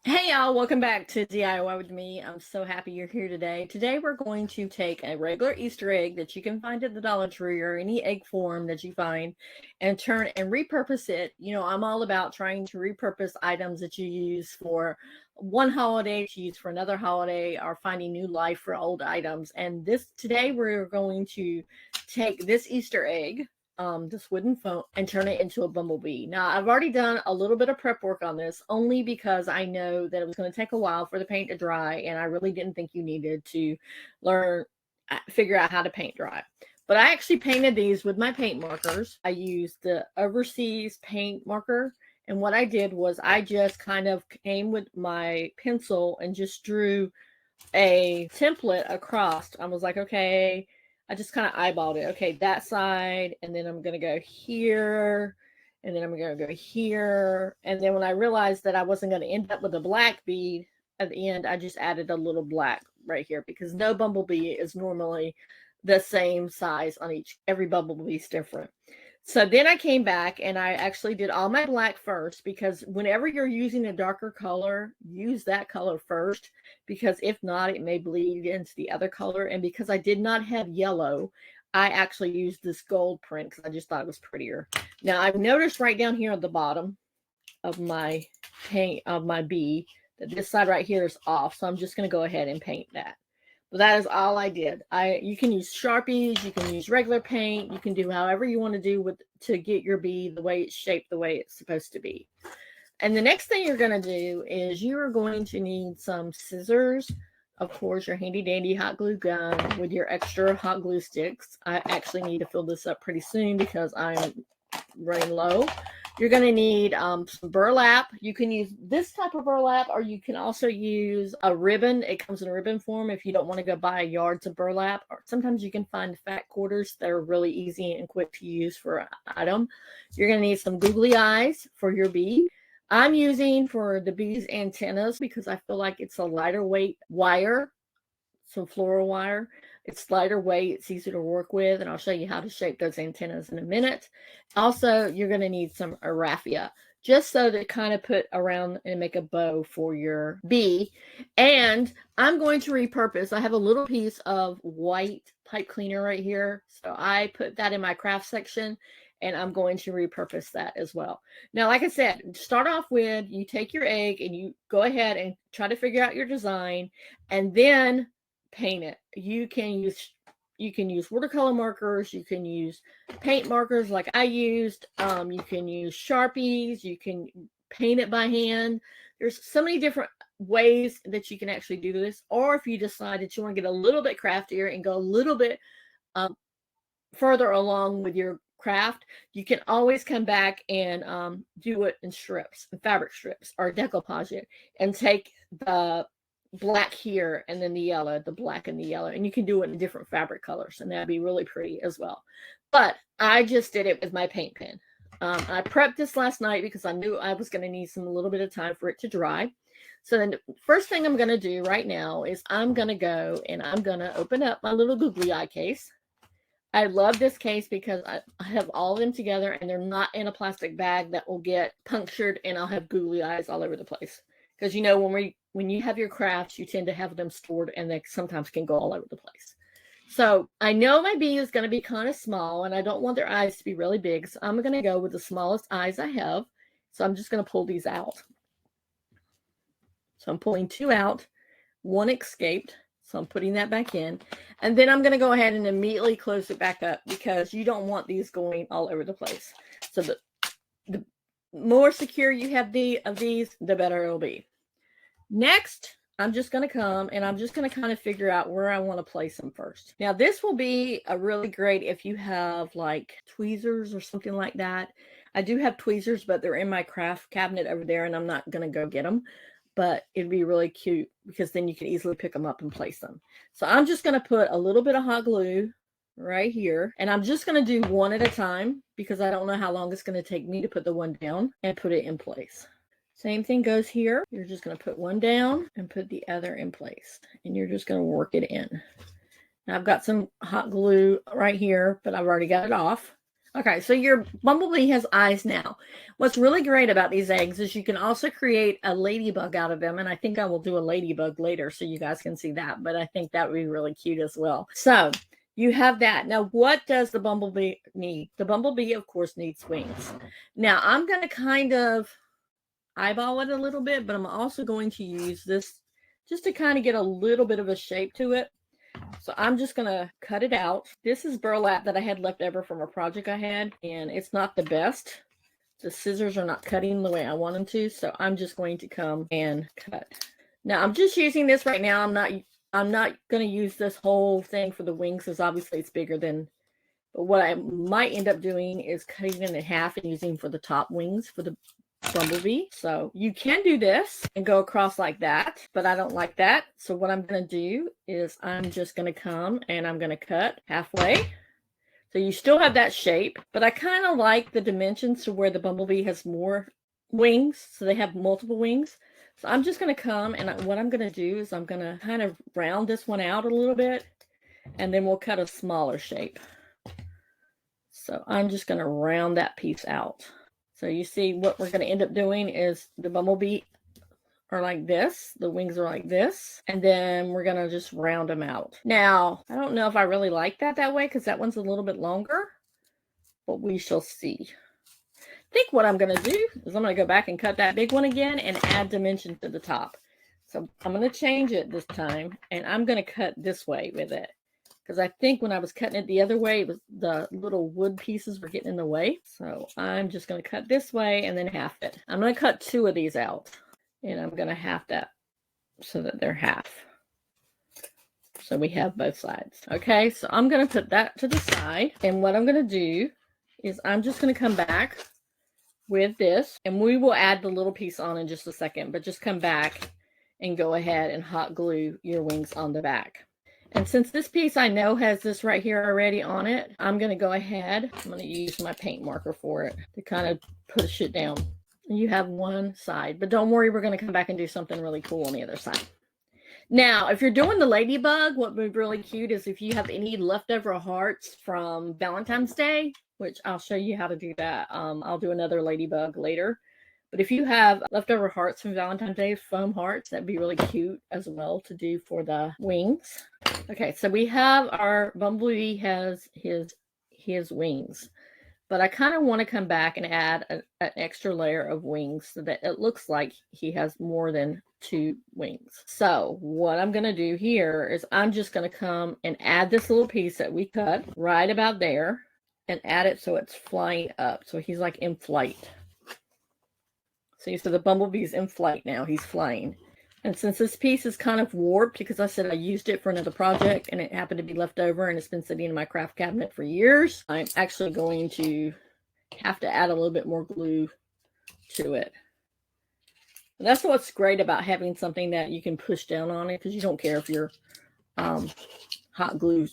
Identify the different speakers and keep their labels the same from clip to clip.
Speaker 1: Hey y'all, welcome back to DIY with me. I'm so happy you're here today. Today we're going to take a regular Easter egg that you can find at the Dollar Tree or any egg form that you find and turn and repurpose it. You know, I'm all about trying to repurpose items that you use for one holiday to use for another holiday or finding new life for old items. And today we're going to take this Easter egg, this wooden phone, and turn it into a bumblebee. Now, I've already done a little bit of prep work on this only because I know that it was going to take a while for the paint to dry, and I really didn't think you needed to figure out how to paint dry. But I actually painted these with my paint markers. I used the Overseas paint marker, and what I did was I just kind of came with my pencil and just drew a template across. I was like, okay, I just kind of eyeballed it. Okay, that side, and then I'm going to go here, and then I'm going to go here. And then when I realized that I wasn't going to end up with a black bead at the end, I just added a little black right here because no bumblebee is normally the same size on every bumblebee is different. So then I came back and I actually did all my black first, because whenever you're using a darker color, use that color first, because if not, it may bleed into the other color. And because I did not have yellow, I actually used this gold print because I just thought it was prettier. Now I've noticed right down here at the bottom of my paint of my bee that this side right here is off. So I'm just going to go ahead and paint that. But that is all I did. You can use Sharpies, you can use regular paint, you can do however you want to do to get your bee the way it's shaped, the way it's supposed to be. And the next thing you're going to do is you are going to need some scissors, of course, your handy dandy hot glue gun with your extra hot glue sticks. I actually need to fill this up pretty soon because I'm running low. You're going to need some burlap. You can use this type of burlap, or you can also use a ribbon. It comes in a ribbon form if you don't want to go buy yards of burlap. Or sometimes you can find fat quarters that are really easy and quick to use for an item. You're going to need some googly eyes for your bee. I'm using for the bee's antennas because I feel like it's a lighter weight wire, some floral wire. It's lighter weight, it's easy to work with, and I'll show you how to shape those antennas in a minute. Also, you're going to need some raffia, just so to kind of put around and make a bow for your bee. And I'm going to repurpose. I have a little piece of white pipe cleaner right here, so I put that in my craft section, and I'm going to repurpose that as well. Now, like I said, start off with, you take your egg and you go ahead and try to figure out your design, and then paint it. You can use watercolor markers, you can use paint markers like I used, you can use Sharpies, you can paint it by hand. There's so many different ways that you can actually do this. Or if you decide that you want to get a little bit craftier and go a little bit further along with your craft, you can always come back and do it in strips, fabric strips, or decoupage it, and take the black here and then the yellow, the black and the yellow, and you can do it in different fabric colors, and that'd be really pretty as well. But I just did it with my paint pen. I prepped this last night because I knew I was going to need a little bit of time for it to dry. So then the first thing I'm going to do right now is I'm going to go and I'm going to open up my little googly eye case. I love this case because I have all of them together and they're not in a plastic bag that will get punctured and I'll have googly eyes all over the place. Because you know, when you have your crafts, you tend to have them stored and they sometimes can go all over the place. So I know my bee is going to be kind of small and I don't want their eyes to be really big. So I'm going to go with the smallest eyes I have. So I'm just going to pull these out. So I'm pulling two out. One escaped. So I'm putting that back in. And then I'm going to go ahead and immediately close it back up because you don't want these going all over the place. So the more secure you have of these, the better it'll be. Next, I'm just going to come and I'm just going to kind of figure out where I want to place them first. Now, this will be a really great if you have like tweezers or something like that. I do have tweezers, but they're in my craft cabinet over there and I'm not going to go get them. But it'd be really cute because then you can easily pick them up and place them. So I'm just going to put a little bit of hot glue right here. And I'm just going to do one at a time because I don't know how long it's going to take me to put the one down and put it in place. Same thing goes here. You're just going to put one down and put the other in place. And you're just going to work it in. Now I've got some hot glue right here, but I've already got it off. Okay, so your bumblebee has eyes now. What's really great about these eggs is you can also create a ladybug out of them, and I think I will do a ladybug later so you guys can see that, but I think that would be really cute as well. So you have that. Now, what does the bumblebee need? The bumblebee, of course, needs wings. Now, I'm going to kind of eyeball it a little bit, but I'm also going to use this just to kind of get a little bit of a shape to it. So I'm just going to cut it out. This is burlap that I had left over from a project I had, and it's not the best. The scissors are not cutting the way I want them to, so I'm just going to come and cut. Now I'm just using this right now. I'm not going to use this whole thing for the wings because obviously it's bigger than, but what I might end up doing is cutting it in half and using for the top wings for the bumblebee. So you can do this and go across like that, but I don't like that. So what I'm going to do is I'm just going to come and I'm going to cut halfway. So you still have that shape, but I kind of like the dimensions to where the bumblebee has more wings. So they have multiple wings. So I'm just going to come and what I'm going to do is I'm going to kind of round this one out a little bit, and then we'll cut a smaller shape. So I'm just going to round that piece out. So you see what we're going to end up doing is the bumblebee are like this, the wings are like this, and then we're going to just round them out. Now, I don't know if I really like that way because that one's a little bit longer, but we shall see. I think what I'm going to do is I'm going to go back and cut that big one again and add dimension to the top. So I'm going to change it this time, and I'm going to cut this way with it. Because I think when I was cutting it the other way, it was the little wood pieces were getting in the way. So I'm just going to cut this way and then half it. I'm going to cut 2 of these out. And I'm going to half that so that they're half. So we have both sides. Okay, so I'm going to put that to the side. And what I'm going to do is I'm just going to come back with this. And we will add the little piece on in just a second. But just come back and go ahead and hot glue your wings on the back. And since this piece I know has this right here already on it, I'm going to go ahead. I'm going to use my paint marker for it to kind of push it down. You have one side, but don't worry, we're going to come back and do something really cool on the other side. Now, if you're doing the ladybug, what would be really cute is if you have any leftover hearts from Valentine's Day, which I'll show you how to do that. I'll do another ladybug later. But if you have leftover hearts from Valentine's Day, foam hearts, that'd be really cute as well to do for the wings. Okay, so we have our bumblebee has his wings. But I kind of want to come back and add an extra layer of wings so that it looks like he has more than 2 wings. So what I'm going to do here is I'm just going to come and add this little piece that we cut right about there and add it so it's flying up. So he's like in flight. See, so the bumblebee's in flight now. He's flying. And since this piece is kind of warped because I said I used it for another project and it happened to be left over and it's been sitting in my craft cabinet for years, I'm actually going to have to add a little bit more glue to it. And that's what's great about having something that you can push down on it, because you don't care if your hot glue,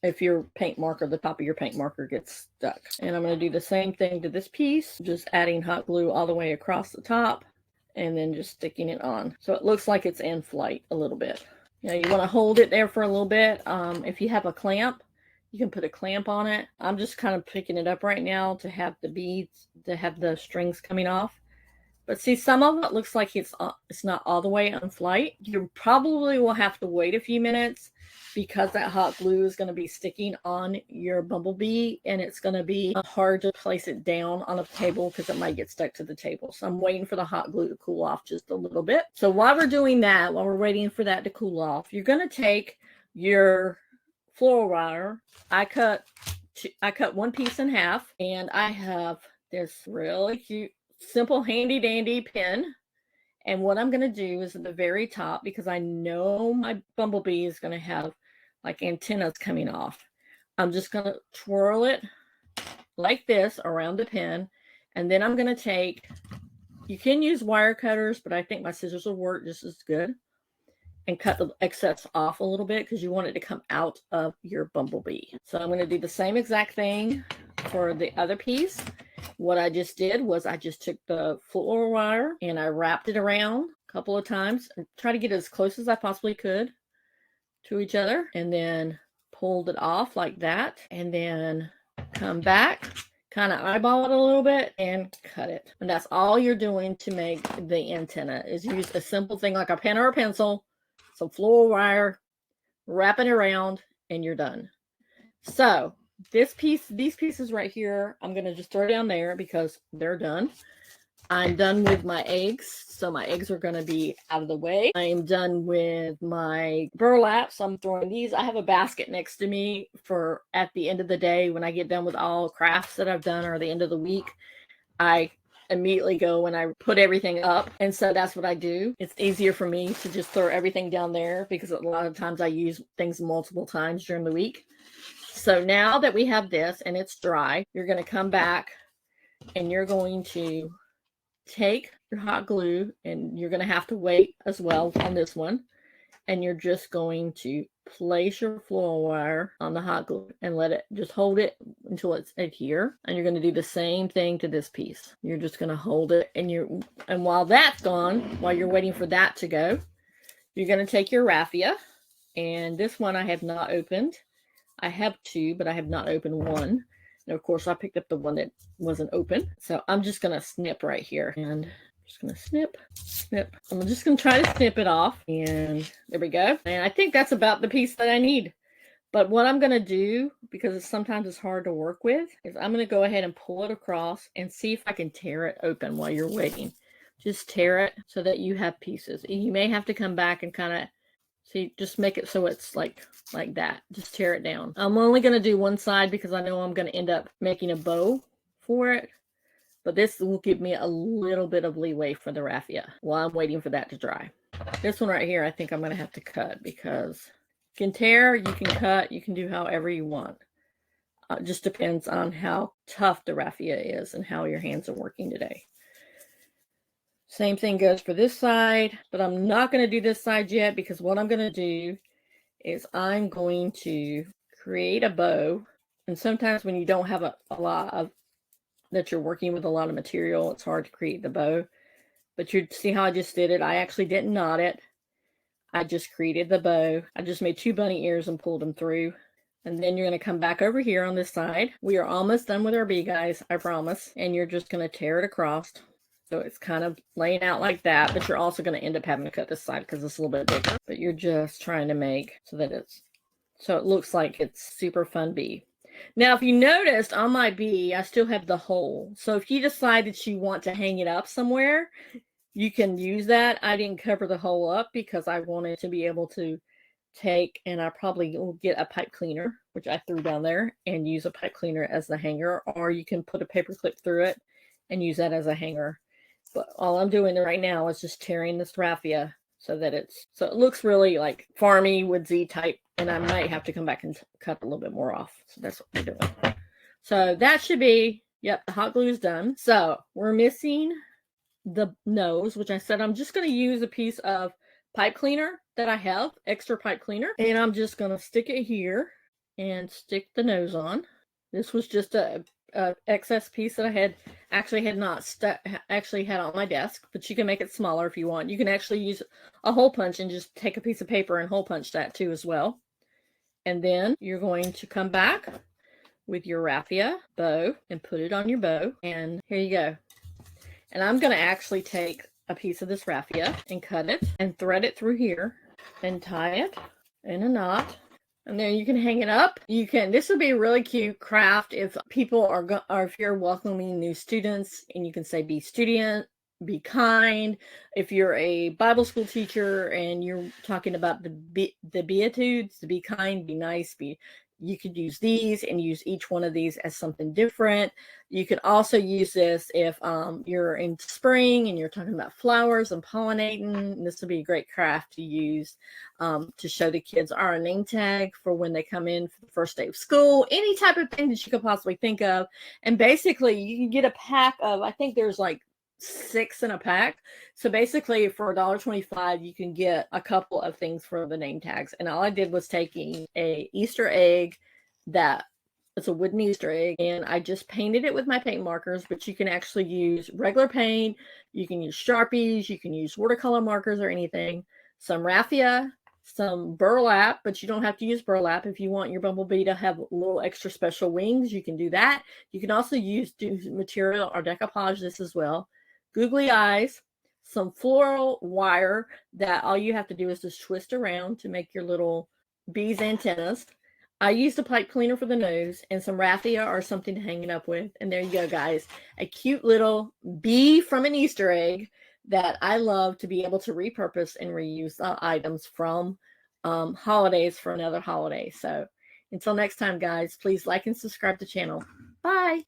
Speaker 1: if your paint marker, the top of your paint marker gets stuck. And I'm going to do the same thing to this piece, just adding hot glue all the way across the top. And then just sticking it on. So it looks like it's in flight a little bit. You know, you want to hold it there for a little bit. If you have a clamp, you can put a clamp on it. I'm just kind of picking it up right now to have the beads, to have the strings coming off. But see, some of it looks like it's not all the way on flight. You probably will have to wait a few minutes because that hot glue is going to be sticking on your bumblebee, and it's going to be hard to place it down on a table because it might get stuck to the table. So I'm waiting for the hot glue to cool off just a little bit. So while we're doing that, while we're waiting for that to cool off, you're going to take your floral wire. I cut 1 piece in half, and I have this really cute, simple, handy dandy pin. And what I'm going to do is at the very top, because I know my bumblebee is going to have like antennas coming off, I'm just going to twirl it like this around the pin. And then I'm going to take, you can use wire cutters, but I think my scissors will work just as good, and cut the excess off a little bit because you want it to come out of your bumblebee. So I'm going to do the same exact thing for the other piece. What I just did was I just took the floral wire and I wrapped it around a couple of times and try to get as close as I possibly could to each other, and then pulled it off like that, and then come back kind of eyeball it a little bit and cut it. And that's all you're doing to make the antenna, is use a simple thing like a pen or a pencil, some floral wire, wrap it around, and you're done. So these pieces right here, I'm going to just throw down there because they're done. I'm done with my eggs, so my eggs are going to be out of the way. I'm done with my burlap, so I'm throwing these. I have a basket next to me for at the end of the day when I get done with all crafts that I've done, or the end of the week. I immediately go and I put everything up, and so that's what I do. It's easier for me to just throw everything down there because a lot of times I use things multiple times during the week. So now that we have this and it's dry, you're going to come back and you're going to take your hot glue, and you're going to have to wait as well on this one, and you're just going to place your floral wire on the hot glue and let it just hold it until it's adhere. And you're going to do the same thing to this piece. You're just going to hold it, and while that's gone, while you're waiting for that to go, you're going to take your raffia, and this one I have not opened. I have two, but I have not opened one. And of course, I picked up the one that wasn't open. So I'm just going to snip right here. And I'm just going to snip. I'm just going to try to snip it off. And there we go. And I think that's about the piece that I need. But what I'm going to do, because sometimes it's hard to work with, is I'm going to go ahead and pull it across and see if I can tear it open while you're waiting. Just tear it so that you have pieces. You may have to come back and kind of see, just make it so it's like that. Just tear it down. I'm only going to do one side because I know I'm going to end up making a bow for it. But this will give me a little bit of leeway for the raffia while I'm waiting for that to dry. This one right here, I think I'm going to have to cut because you can tear, you can cut, you can do however you want. It just depends on how tough the raffia is and how your hands are working today. Same thing goes for this side, but I'm not going to do this side yet because what I'm going to do is I'm going to create a bow. And sometimes when you don't have a lot of, that you're working with a lot of material, it's hard to create the bow. But you see how I just did it? I actually didn't knot it. I just created the bow. I just made 2 bunny ears and pulled them through. And then you're going to come back over here on this side. We are almost done with our bee, guys, I promise. And you're just going to tear it across. So it's kind of laying out like that, but you're also going to end up having to cut this side because it's a little bit bigger. But you're just trying to make so that it looks like it's super fun bee. Now, if you noticed on my bee, I still have the hole. So if you decide that you want to hang it up somewhere, you can use that. I didn't cover the hole up because I wanted to be able to take, and I probably will get a pipe cleaner, which I threw down there, and use a pipe cleaner as the hanger, or you can put a paper clip through it and use that as a hanger. But all I'm doing right now is just tearing this raffia so that it looks really like farmy, woodsy type. And I might have to come back and cut a little bit more off. So that's what we're doing. So that should be, yep, the hot glue is done. So we're missing the nose, which I said I'm just going to use a piece of pipe cleaner that I have, extra pipe cleaner. And I'm just going to stick it here and stick the nose on. This was just a excess piece that I had actually had on my desk, but you can make it smaller if you want. You can actually use a hole punch and just take a piece of paper and hole punch that too as well. And then you're going to come back with your raffia bow and put it on your bow, and here you go. And I'm going to actually take a piece of this raffia and cut it and thread it through here and tie it in a knot. And then you can hang it up. This would be a really cute craft if people are if you're welcoming new students, and you can say be student, be kind. If you're a Bible school teacher and you're talking about the Beatitudes, to be kind, be nice, you could use these and use each one of these as something different. You could also use this if you're in spring and you're talking about flowers and pollinating. This would be a great craft to use to show the kids our name tag for when they come in for the first day of school. Any type of thing that you could possibly think of. And basically, you can get a pack of, I think there's like 6 in a pack. So basically for $1.25, you can get a couple of things for the name tags. And all I did was taking a Easter egg it's a wooden Easter egg, and I just painted it with my paint markers, but you can actually use regular paint. You can use Sharpies, you can use watercolor markers or anything, some raffia, some burlap, but you don't have to use burlap. If you want your bumblebee to have little extra special wings, you can do that. You can also do material or decoupage this as well. Googly eyes, some floral wire that all you have to do is just twist around to make your little bee's antennas. I used a pipe cleaner for the nose and some raffia or something to hang it up with. And there you go, guys. A cute little bee from an Easter egg that I love to be able to repurpose and reuse items from holidays for another holiday. So until next time, guys, please like and subscribe to the channel. Bye.